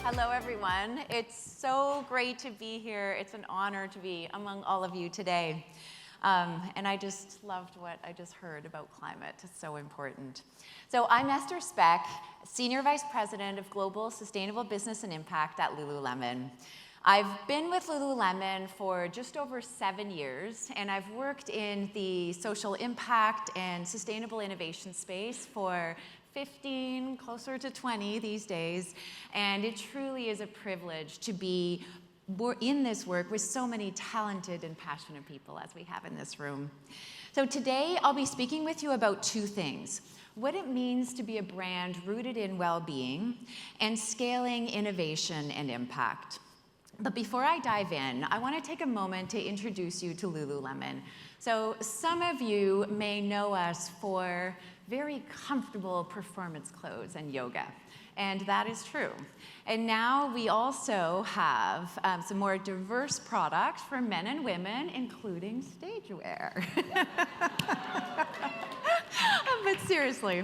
Hello, everyone. It's so great to be here. It's an honor to be among all of you today. And I just loved what I just heard about climate. It's so important. So I'm Esther Speck, Senior Vice President of Global Sustainable Business and Impact at Lululemon. I've been with Lululemon for just over 7 years, and I've worked in the social impact and sustainable innovation space for 15, closer to 20 these days, and it truly is a privilege to be in this work with so many talented and passionate people as we have in this room. So today I'll be speaking with you about two things: what it means to be a brand rooted in well-being, and scaling innovation and impact. But before I dive in, I want to take a moment to introduce you to Lululemon. So some of you may know us for very comfortable performance clothes and yoga, and that is true. And now we also have some more diverse products for men and women, including stage wear. But seriously,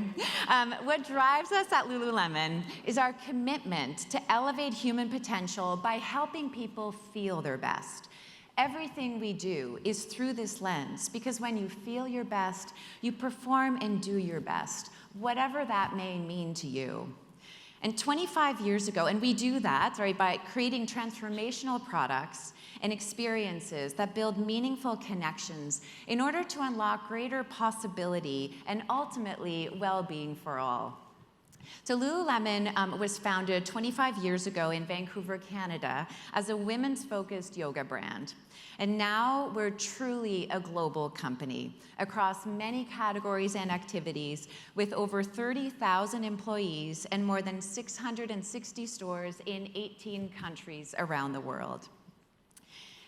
what drives us at Lululemon is our commitment to elevate human potential by helping people feel their best. Everything we do is through this lens, because when you feel your best, you perform and do your best, whatever that may mean to you. And 25 years ago, and we do that by creating transformational products and experiences that build meaningful connections in order to unlock greater possibility and ultimately well-being for all. So Lululemon was founded 25 years ago in Vancouver, Canada, as a women's-focused yoga brand. And now we're truly a global company across many categories and activities, with over 30,000 employees and more than 660 stores in 18 countries around the world.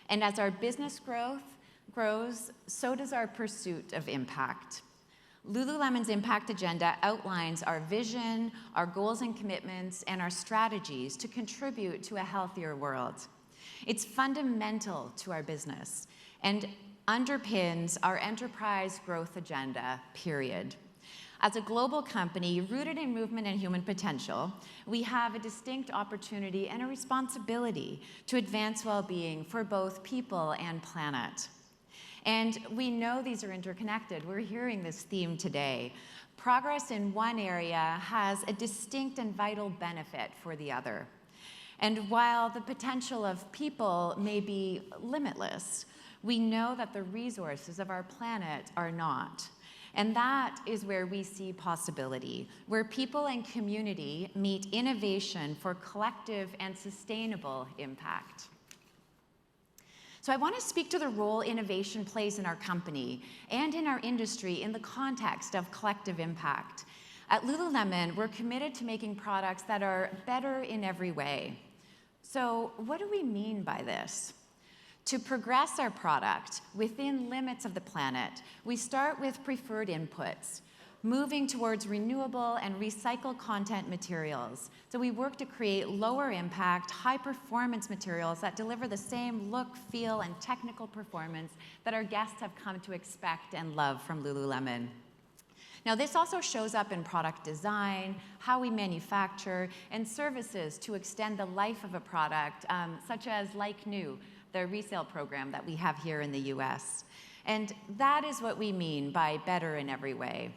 And as our business grows, so does our pursuit of impact. Lululemon's impact agenda outlines our vision, our goals and commitments, and our strategies to contribute to a healthier world. It's fundamental to our business and underpins our enterprise growth agenda, period. As a global company rooted in movement and human potential, we have a distinct opportunity and a responsibility to advance well-being for both people and planet. And we know these are interconnected. We're hearing this theme today. Progress in one area has a distinct and vital benefit for the other. And while the potential of people may be limitless, we know that the resources of our planet are not. And that is where we see possibility, where people and community meet innovation for collective and sustainable impact. So I want to speak to the role innovation plays in our company and in our industry in the context of collective impact. At Lululemon, we're committed to making products that are better in every way. So what do we mean by this? To progress our product within limits of the planet, we start with preferred inputs, moving towards renewable and recycled content materials. So we work to create lower impact, high performance materials that deliver the same look, feel, and technical performance that our guests have come to expect and love from Lululemon. Now, this also shows up in product design, how we manufacture, and services to extend the life of a product, such as Like New, the resale program that we have here in the US. And that is what we mean by better in every way.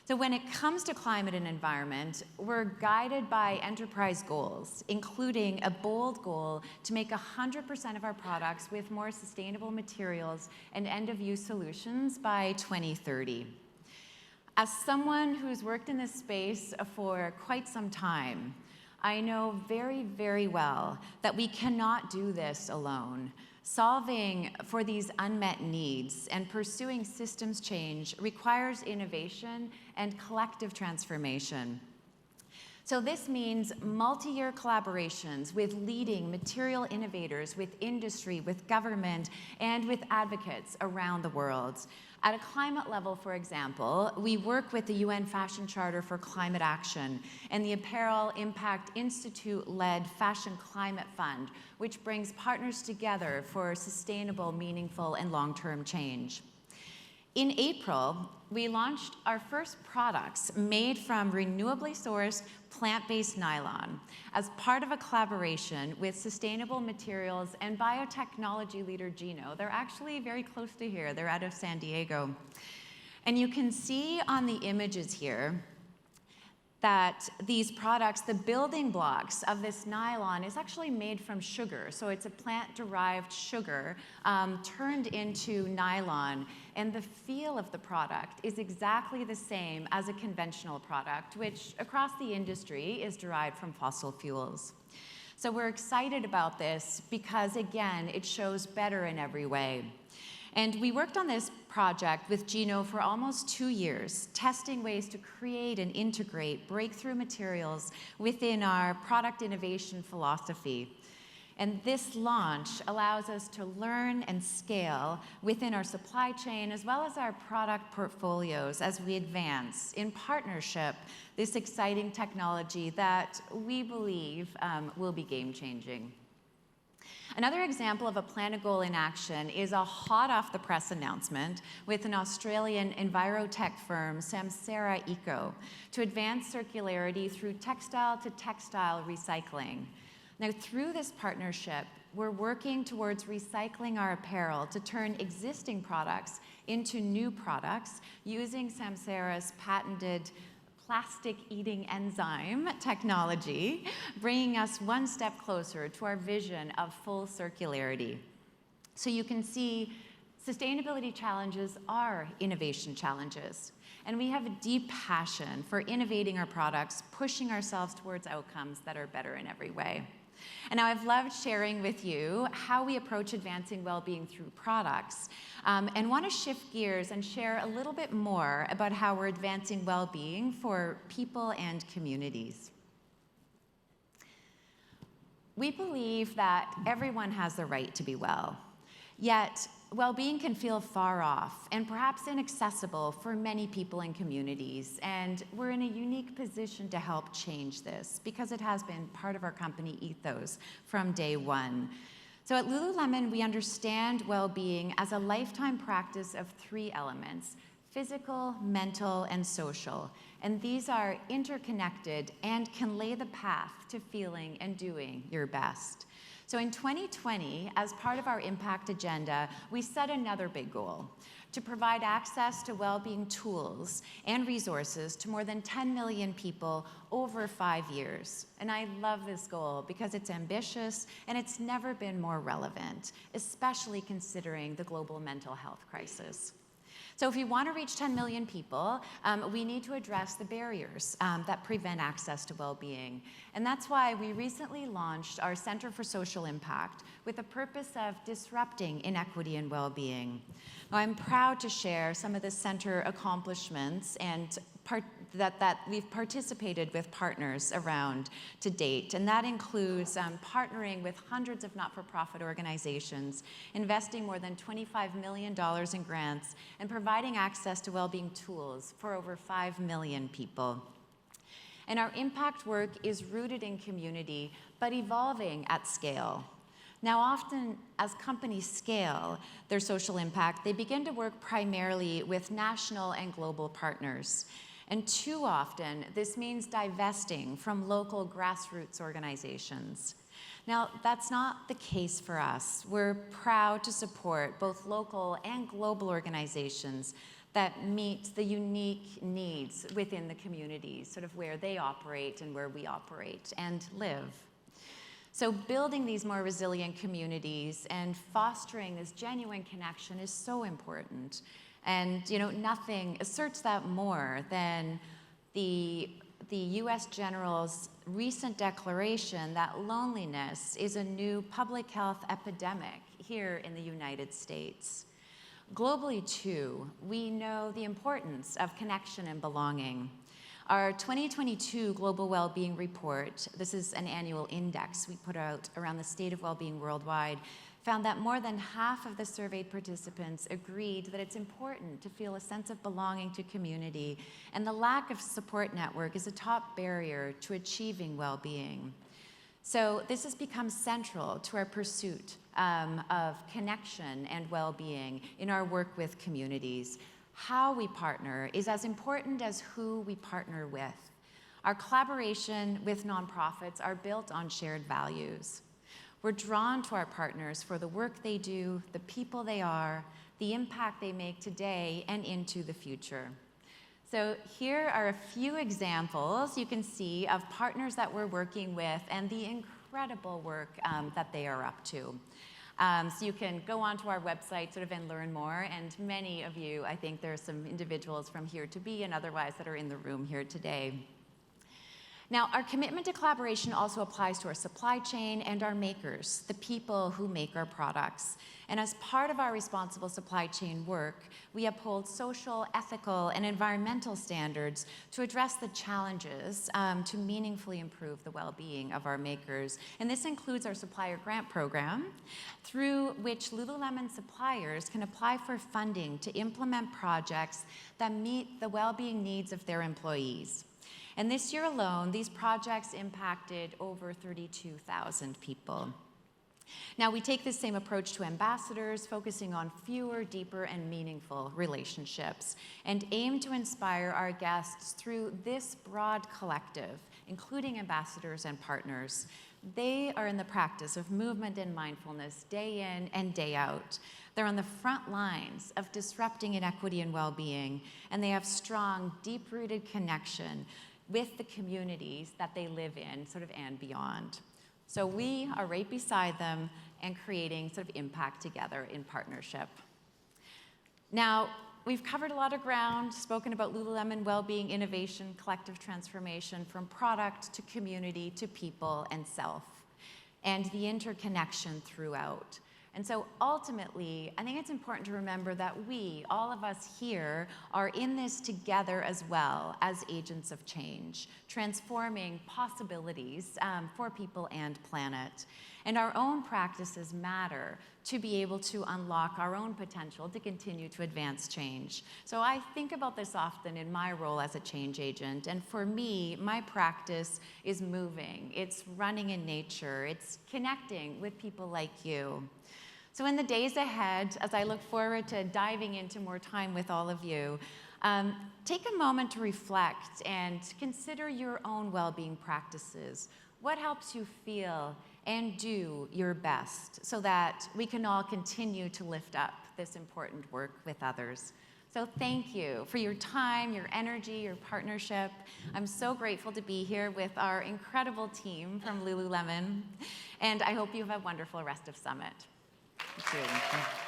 So when it comes to climate and environment, we're guided by enterprise goals, including a bold goal to make 100% of our products with more sustainable materials and end-of-use solutions by 2030. As someone who's worked in this space for quite some time, I know very, very well that we cannot do this alone. Solving for these unmet needs and pursuing systems change requires innovation and collective transformation. So this means multi-year collaborations with leading material innovators, with industry, with government, and with advocates around the world. At a climate level, for example, we work with the UN Fashion Charter for Climate Action and the Apparel Impact Institute-led Fashion Climate Fund, which brings partners together for sustainable, meaningful, and long-term change. In April, we launched our first products made from renewably sourced plant-based nylon as part of a collaboration with sustainable materials and biotechnology leader Gino. They're actually very close to here. They're out of San Diego. And you can see on the images here that these products, the building blocks of this nylon is actually made from sugar. So it's a plant-derived sugar turned into nylon. And the feel of the product is exactly the same as a conventional product, which across the industry is derived from fossil fuels. So we're excited about this because, again, it shows better in every way. And we worked on this project with Gino for almost 2 years, testing ways to create and integrate breakthrough materials within our product innovation philosophy. And this launch allows us to learn and scale within our supply chain as well as our product portfolios as we advance in partnership this exciting technology that we believe will be game-changing. Another example of a Planet Goal in action is a hot-off-the-press announcement with an Australian envirotech firm, Samsara Eco, to advance circularity through textile-to-textile recycling. Now, through this partnership, we're working towards recycling our apparel to turn existing products into new products using Samsara's patented plastic-eating enzyme technology, bringing us one step closer to our vision of full circularity. So you can see sustainability challenges are innovation challenges. And we have a deep passion for innovating our products, pushing ourselves towards outcomes that are better in every way. And now I've loved sharing with you how we approach advancing well-being through products, and want to shift gears and share a little bit more about how we're advancing well-being for people and communities. We believe that everyone has the right to be well, yet well-being can feel far off and perhaps inaccessible for many people and communities, and we're in a unique position to help change this because it has been part of our company ethos from day one. So at Lululemon, we understand well-being as a lifetime practice of 3 elements: physical, mental, and social. And these are interconnected and can lay the path to feeling and doing your best. So in 2020, as part of our impact agenda, we set another big goal: to provide access to well-being tools and resources to more than 10 million people over 5 years. And I love this goal because it's ambitious and it's never been more relevant, especially considering the global mental health crisis. So if we want to reach 10 million people, we need to address the barriers that prevent access to well-being. And that's why we recently launched our Center for Social Impact with the purpose of disrupting inequity in well-being. Now, I'm proud to share some of the center accomplishments and that we've participated with partners around to date. And that includes partnering with hundreds of not-for-profit organizations, investing more than $25 million in grants, and providing access to well-being tools for over 5 million people. And our impact work is rooted in community, but evolving at scale. Now, often as companies scale their social impact, they begin to work primarily with national and global partners. And too often, this means divesting from local grassroots organizations. Now, that's not the case for us. We're proud to support both local and global organizations that meet the unique needs within the communities, sort of where they operate and where we operate and live. So building these more resilient communities and fostering this genuine connection is so important. And nothing asserts that more than the US General's recent declaration that loneliness is a new public health epidemic here in the United States. Globally, too, we know the importance of connection and belonging. Our 2022 Global Wellbeing Report, this is an annual index we put out around the state of well-being worldwide, found that more than half of the surveyed participants agreed that it's important to feel a sense of belonging to community, and the lack of support network is a top barrier to achieving well-being. So this has become central to our pursuit of connection and well-being in our work with communities. How we partner is as important as who we partner with. Our collaboration with nonprofits are built on shared values. We're drawn to our partners for the work they do, the people they are, the impact they make today and into the future. So here are a few examples you can see of partners that we're working with and the incredible work that they are up to. So you can go onto our website and learn more, and many of you, I think there are some individuals from Here to Be and otherwise that are in the room here today. Now, our commitment to collaboration also applies to our supply chain and our makers, the people who make our products. And as part of our responsible supply chain work, we uphold social, ethical, and environmental standards to address the challenges to meaningfully improve the well-being of our makers. And this includes our supplier grant program, through which Lululemon suppliers can apply for funding to implement projects that meet the well-being needs of their employees. And this year alone, these projects impacted over 32,000 people. Now, we take this same approach to ambassadors, focusing on fewer, deeper, and meaningful relationships, and aim to inspire our guests through this broad collective, including ambassadors and partners. They are in the practice of movement and mindfulness day in and day out. They're on the front lines of disrupting inequity and well-being, and they have strong, deep-rooted connection with the communities that they live in, and beyond. So we are right beside them and creating impact together in partnership. Now, we've covered a lot of ground, spoken about Lululemon well-being, innovation, collective transformation, from product to community to people and self, and the interconnection throughout. And so ultimately, I think it's important to remember that we, all of us here, are in this together as well as agents of change, transforming possibilities for people and planet. And our own practices matter to be able to unlock our own potential to continue to advance change. So I think about this often in my role as a change agent. And for me, my practice is moving. It's running in nature. It's connecting with people like you. So in the days ahead, as I look forward to diving into more time with all of you, take a moment to reflect and consider your own well-being practices. What helps you feel and do your best so that we can all continue to lift up this important work with others? So thank you for your time, your energy, your partnership. I'm so grateful to be here with our incredible team from Lululemon, and I hope you have a wonderful rest of Summit. Thank you.